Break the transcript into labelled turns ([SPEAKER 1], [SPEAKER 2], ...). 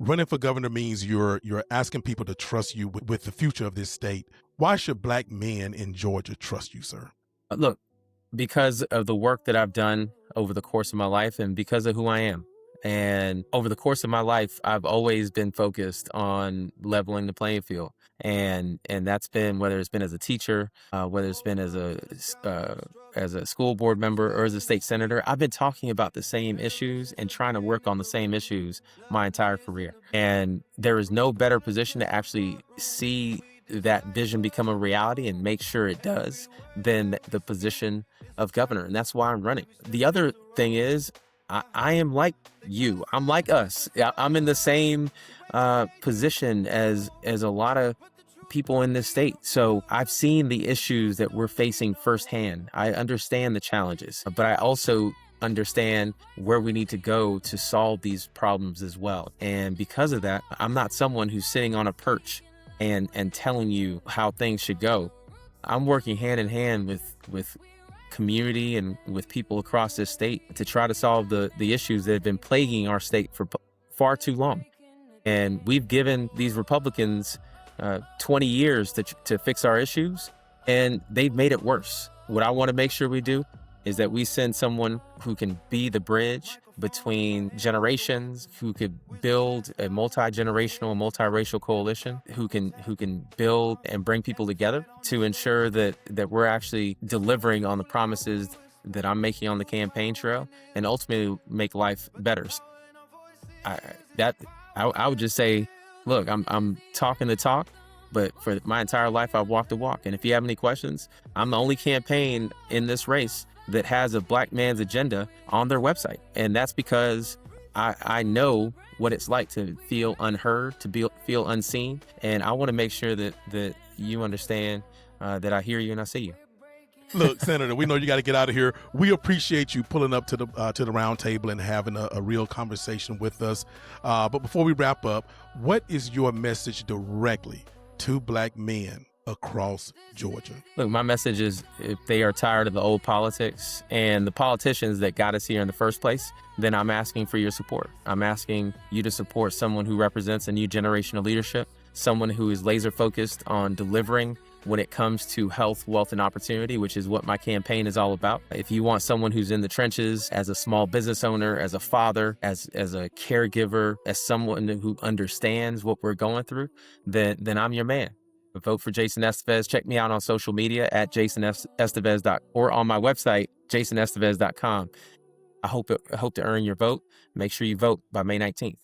[SPEAKER 1] Running for governor means you're asking people to trust you with the future of this state. Why should Black men in Georgia trust you, sir?
[SPEAKER 2] Look, because of the work that I've done over the course of my life and because of who I am. And over the course of my life, I've always been focused on leveling the playing field. And that's been whether it's been as a teacher, whether it's been as a school board member or as a state senator. I've been talking about the same issues and trying to work on the same issues my entire career. And there is no better position to actually see that vision become a reality and make sure it does than the position of governor. And that's why I'm running. The other thing is, I am like you. I'm like us. I'm in the same position as a lot of people in this state. So I've seen the issues that we're facing firsthand. I understand the challenges, but I also understand where we need to go to solve these problems as well. And because of that, I'm not someone who's sitting on a perch and telling you how things should go. I'm working hand in hand with community and with people across this state to try to solve the issues that have been plaguing our state for far too long. And we've given these Republicans 20 years to fix our issues, and they've made it worse. What I want to make sure we do is that we send someone who can be the bridge between generations, who could build a multi-generational, multiracial coalition, who can build and bring people together to ensure that we're actually delivering on the promises that I'm making on the campaign trail and ultimately make life better. I would just say, look, I'm talking the talk, but for my entire life, I've walked the walk. And if you have any questions, I'm the only campaign in this race that has a Black man's agenda on their website. And that's because I know what it's like to feel unheard, to feel unseen. And I want to make sure that you understand that I hear you and I see you.
[SPEAKER 1] Look, Senator, we know you got to get out of here. We appreciate you pulling up to the round table and having a real conversation with us. But before we wrap up, what is your message directly to Black men across Georgia?
[SPEAKER 2] Look, my message is, if they are tired of the old politics and the politicians that got us here in the first place, then I'm asking for your support. I'm asking you to support someone who represents a new generation of leadership, someone who is laser focused on delivering when it comes to health, wealth, and opportunity, which is what my campaign is all about. If you want someone who's in the trenches as a small business owner, as a father, as a caregiver, as someone who understands what we're going through, then I'm your man. Vote for Jason Esteves. Check me out on social media at jasonesteves or on my website, jasonesteves.com. I hope to earn your vote. Make sure you vote by May 19th.